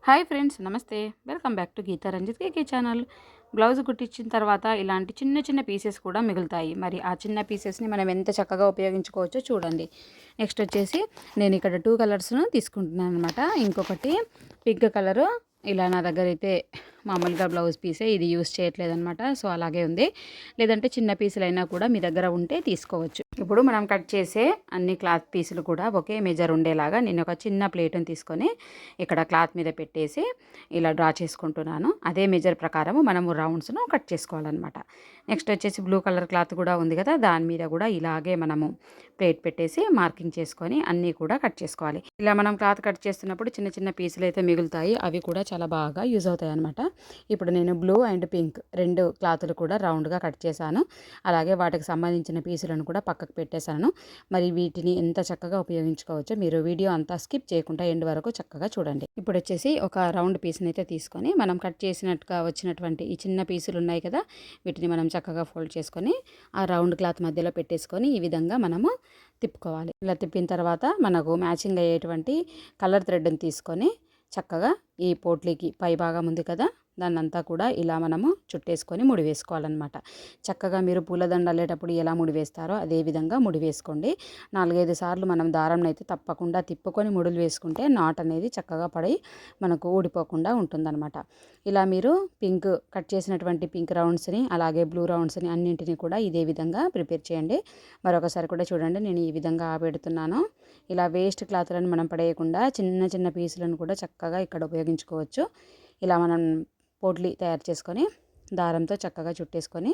Hi friends, నమస్తే. Welcome back to Geeta Ranjith KK channel. Blouse కుట్టించిన తర్వాత ఇలాంటి చిన్న చిన్న పీసెస్ కూడా మిగులుతాయి. మరి ఆ చిన్న పీసెస్ని మనం ఎంత చక్కగా ఉపయోగించుకోవచ్చో చూడండి. నెక్స్ట్ వచ్చేసి నేను ఇక్కడ 2 కలర్స్ను తీసుకుంటున్నాను అనమాట. ఇంకొకటి పింక్ కలరు. ఇలా నా దగ్గర అయితే మామూలుగా బ్లౌజ్ పీసే, ఇది యూస్ చేయట్లేదు అనమాట. సో అలాగే ఉంది. లేదంటే చిన్న పీసులైనా కూడా మీ దగ్గర ఉంటే తీసుకోవచ్చు. ఇప్పుడు మనం కట్ చేసే అన్ని క్లాత్ పీసులు కూడా ఒకే మెజర్ ఉండేలాగా నేను ఒక చిన్న ప్లేట్ని తీసుకొని ఇక్కడ క్లాత్ మీద పెట్టేసి ఇలా డ్రా చేసుకుంటున్నాను. అదే మెజర్ ప్రకారం మనము రౌండ్స్ను కట్ చేసుకోవాలన్నమాట. నెక్స్ట్ వచ్చేసి బ్లూ కలర్ క్లాత్ కూడా ఉంది కదా, దాని మీద కూడా ఇలాగే మనము ప్లేట్ పెట్టేసి మార్కింగ్ చేసుకొని అన్నీ కూడా కట్ చేసుకోవాలి. ఇలా మనం క్లాత్ కట్ చేస్తున్నప్పుడు చిన్న చిన్న పీసులు అయితే మిగులుతాయి. అవి కూడా చాలా బాగా యూజ్ అవుతాయి అనమాట. ఇప్పుడు నేను బ్లూ అండ్ పింక్ 2 క్లాతులు కూడా రౌండ్గా కట్ చేశాను. అలాగే వాటికి సంబంధించిన పీసులను కూడా పక్కకు పెట్టేశాను. మరి వీటిని ఎంత చక్కగా ఉపయోగించుకోవచ్చో మీరు వీడియో అంతా స్కిప్ చేయకుండా ఎండ్ వరకు చక్కగా చూడండి. ఇప్పుడు వచ్చేసి ఒక రౌండ్ పీస్ని అయితే తీసుకొని మనం కట్ చేసినట్టుగా వచ్చినటువంటి ఈ చిన్న పీసులు ఉన్నాయి కదా, వీటిని మనం చక్కగా ఫోల్డ్ చేసుకొని ఆ రౌండ్ క్లాత్ మధ్యలో పెట్టేసుకొని ఈ విధంగా మనము తిప్పుకోవాలి. ఇలా తిప్పిన తర్వాత మనకు మ్యాచింగ్ అయ్యేటువంటి కలర్ థ్రెడ్ని తీసుకొని చక్కగా ఈ పోట్లీకి పై భాగం ఉంది కదా, దాన్నంతా కూడా ఇలా మనము చుట్టేసుకొని ముడి వేసుకోవాలన్నమాట. చక్కగా మీరు పూలదండ అల్లేటప్పుడు ఎలా ముడి వేస్తారో అదే విధంగా ముడి వేసుకోండి. 4-5 సార్లు మనం దారంని అయితే తప్పకుండా తిప్పుకొని ముడులు వేసుకుంటే నాట్ అనేది చక్కగా పడి మనకు ఊడిపోకుండా ఉంటుందన్నమాట. ఇలా మీరు పింక్ కట్ చేసినటువంటి పింక్ రౌండ్స్ని అలాగే బ్లూ రౌండ్స్ని అన్నింటినీ కూడా ఇదే విధంగా ప్రిపేర్ చేయండి. మరొకసారి కూడా చూడండి, నేను ఈ విధంగా పెడుతున్నాను. ఇలా వేస్ట్ క్లాత్లను మనం పడేయకుండా చిన్న చిన్న పీసులను కూడా చక్కగా ఇక్కడ ఉపయోగించుకోవచ్చు. ఇలా మనం పోట్లీ తయారు చేసుకొని దారంతో చక్కగా చుట్టేసుకొని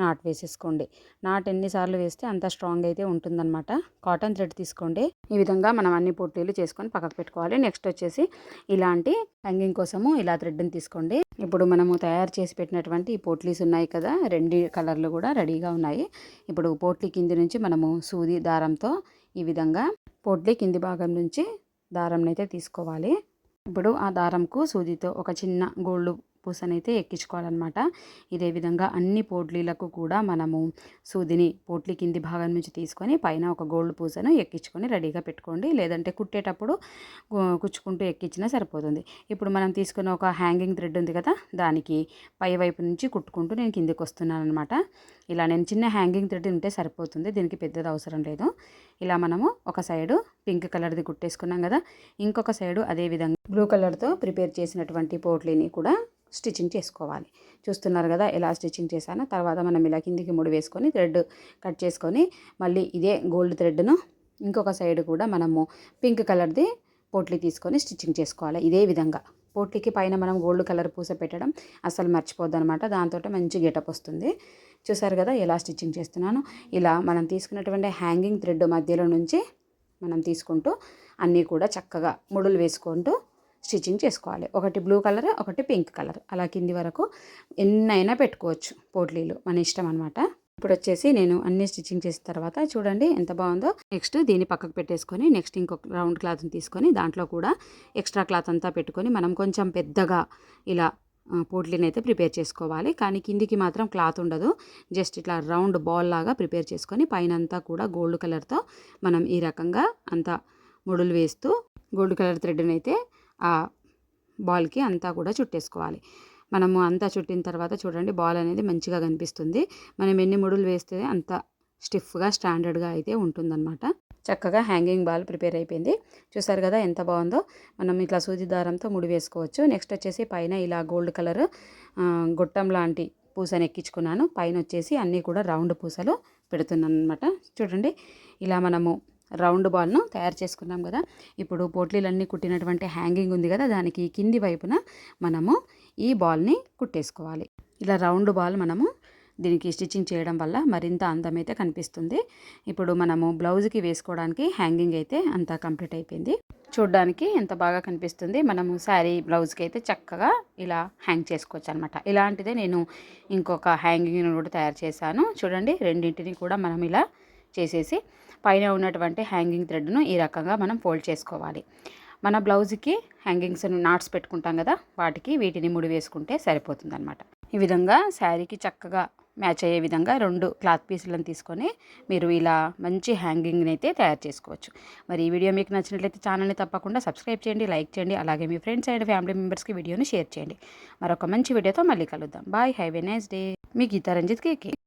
నాట్ వేసేసుకోండి. నాట్ ఎన్నిసార్లు వేస్తే అంత స్ట్రాంగ్ అయితే ఉంటుందన్నమాట. కాటన్ థ్రెడ్ తీసుకోండి. ఈ విధంగా మనం అన్ని పోట్లీలు చేసుకొని పక్కకు పెట్టుకోవాలి. నెక్స్ట్ వచ్చేసి ఇలాంటి హ్యాంగింగ్ కోసము ఇలా థ్రెడ్ని తీసుకోండి. ఇప్పుడు మనము తయారు చేసి పెట్టినటువంటి ఈ పోట్లీస్ ఉన్నాయి కదా, 2 కలర్లు కూడా రెడీగా ఉన్నాయి. ఇప్పుడు పోట్లీ కింది నుంచి మనము సూది దారంతో ఈ విధంగా పోట్లీ కింది భాగం నుంచి దారంని అయితే తీసుకోవాలి. ఇప్పుడు ఆ దారంకు సూదితో ఒక చిన్న గోల్డ్ పూసనైతే ఎక్కించుకోవాలన్నమాట. ఇదే విధంగా అన్ని పోట్లీలకు కూడా మనము సూదిని పోట్లీ కింది భాగం నుంచి తీసుకొని పైన ఒక గోల్డ్ పూసను ఎక్కించుకొని రెడీగా పెట్టుకోండి. లేదంటే కుట్టేటప్పుడు కుచ్చుకుంటూ ఎక్కించినా సరిపోతుంది. ఇప్పుడు మనం తీసుకున్న ఒక హ్యాంగింగ్ థ్రెడ్ ఉంది కదా, దానికి పై వైపు నుంచి కుట్టుకుంటూ నేను కిందికి వస్తున్నాను అనమాట. ఇలా నేను చిన్న హ్యాంగింగ్ థ్రెడ్ ఉంటే సరిపోతుంది, దీనికి పెద్దది అవసరం లేదు. ఇలా మనము ఒక సైడు పింక్ కలర్ది కుట్టేసుకున్నాం కదా, ఇంకొక సైడు అదేవిధంగా బ్లూ కలర్తో ప్రిపేర్ చేసినటువంటి పోట్లీని కూడా స్టిచ్చింగ్ చేసుకోవాలి. చూస్తున్నారు కదా ఎలా స్టిచ్చింగ్ చేశానో. తర్వాత మనం ఇలా కిందికి ముడి వేసుకొని థ్రెడ్ కట్ చేసుకొని మళ్ళీ ఇదే గోల్డ్ థ్రెడ్ను ఇంకొక సైడ్ కూడా మనము పింక్ కలర్ది పోట్లీ తీసుకొని స్టిచ్చింగ్ చేసుకోవాలి. ఇదే విధంగా పోట్లీకి పైన మనం గోల్డ్ కలర్ పూస పెట్టడం అస్సలు మర్చిపోద్దు అనమాట. దాంతో మంచి గెటప్ వస్తుంది. చూసారు కదా ఎలా స్టిచ్చింగ్ చేస్తున్నాను. ఇలా మనం తీసుకున్నటువంటి హ్యాంగింగ్ థ్రెడ్ మధ్యలో నుంచి మనం తీసుకుంటూ అన్నీ కూడా చక్కగా ముడులు వేసుకుంటూ స్టిచ్చింగ్ చేసుకోవాలి. ఒకటి బ్లూ కలర్, ఒకటి పింక్ కలర్, అలా కింది వరకు ఎన్నైనా పెట్టుకోవచ్చు పోట్లీలు, మన ఇష్టం అనమాట. ఇప్పుడు వచ్చేసి నేను అన్ని స్టిచ్చింగ్ చేసిన తర్వాత చూడండి ఎంత బాగుందో. నెక్స్ట్ దీన్ని పక్కకు పెట్టేసుకొని నెక్స్ట్ ఇంకొక రౌండ్ క్లాత్ని తీసుకొని దాంట్లో కూడా ఎక్స్ట్రా క్లాత్ అంతా పెట్టుకొని మనం కొంచెం పెద్దగా ఇలా పోట్లీని అయితే ప్రిపేర్ చేసుకోవాలి. కానీ కిందికి మాత్రం క్లాత్ ఉండదు. జస్ట్ ఇట్లా రౌండ్ బాల్ లాగా ప్రిపేర్ చేసుకొని పైన అంతా కూడా గోల్డ్ కలర్తో మనం ఈ రకంగా అంతా ముడులు వేస్తూ గోల్డ్ కలర్ థ్రెడ్ని అయితే ఆ బాల్కి అంతా కూడా చుట్టేసుకోవాలి. మనము అంతా చుట్టిన తర్వాత చూడండి బాల్ అనేది మంచిగా కనిపిస్తుంది. మనం ఎన్ని ముడులు వేస్తే అంత స్టిఫ్గా స్టాండర్డ్గా అయితే ఉంటుందన్నమాట. చక్కగా హ్యాంగింగ్ బాల్ ప్రిపేర్ అయిపోయింది. చూసారు కదా ఎంత బాగుందో. మనం ఇట్లా సూది దారంతో ముడి వేసుకోవచ్చు. నెక్స్ట్ వచ్చేసి పైన ఇలా గోల్డ్ కలర్ గొట్టం లాంటి పూసని ఎక్కించుకున్నాను. పైన వచ్చేసి అన్నీ కూడా రౌండ్ పూసలు పెడుతున్నాను అనమాట. చూడండి ఇలా మనము రౌండ్ బాల్ను తయారు చేసుకున్నాం కదా. ఇప్పుడు పోట్లీలన్నీ కుట్టినటువంటి హ్యాంగింగ్ ఉంది కదా, దానికి కింది వైపున మనము ఈ బాల్ని కుట్టేసుకోవాలి. ఇలా రౌండ్ బాల్ మనము దీనికి స్టిచ్చింగ్ చేయడం వల్ల మరింత అందమైతే కనిపిస్తుంది. ఇప్పుడు మనము బ్లౌజ్కి వేసుకోవడానికి హ్యాంగింగ్ అయితే అంతా కంప్లీట్ అయిపోయింది. చూడ్డానికి ఎంత బాగా కనిపిస్తుంది. మనము శారీ బ్లౌజ్కి అయితే చక్కగా ఇలా హ్యాంగ్ చేసుకోవచ్చు అనమాట. ఇలాంటిదే నేను ఇంకొక హ్యాంగింగ్ని కూడా తయారు చేశాను. చూడండి రెండింటిని కూడా మనం ఇలా చేసేసి పైన ఉన్నటువంటి హ్యాంగింగ్ థ్రెడ్ను ఈ రకంగా మనం ఫోల్డ్ చేసుకోవాలి. మన బ్లౌజ్కి హ్యాంగింగ్స్ నాట్స్ పెట్టుకుంటాం కదా, వాటికి వీటిని ముడి వేసుకుంటే సరిపోతుంది అనమాట. ఈ విధంగా శారీకి చక్కగా మ్యాచ్ అయ్యే విధంగా 2 క్లాత్ పీసులను తీసుకొని మీరు ఇలా మంచి హ్యాంగింగ్ని అయితే తయారు చేసుకోవచ్చు. మరి ఈ వీడియో మీకు నచ్చినట్లయితే ఛానల్ని తప్పకుండా సబ్స్క్రైబ్ చేయండి, లైక్ చేయండి. అలాగే మీ ఫ్రెండ్స్ అండ్ ఫ్యామిలీ మెంబర్స్కి వీడియోని షేర్ చేయండి. మరొక మంచి వీడియోతో మళ్ళీ కలుద్దాం. Bye, have a nice day. మీ గీతా రంజిత్ కేకే.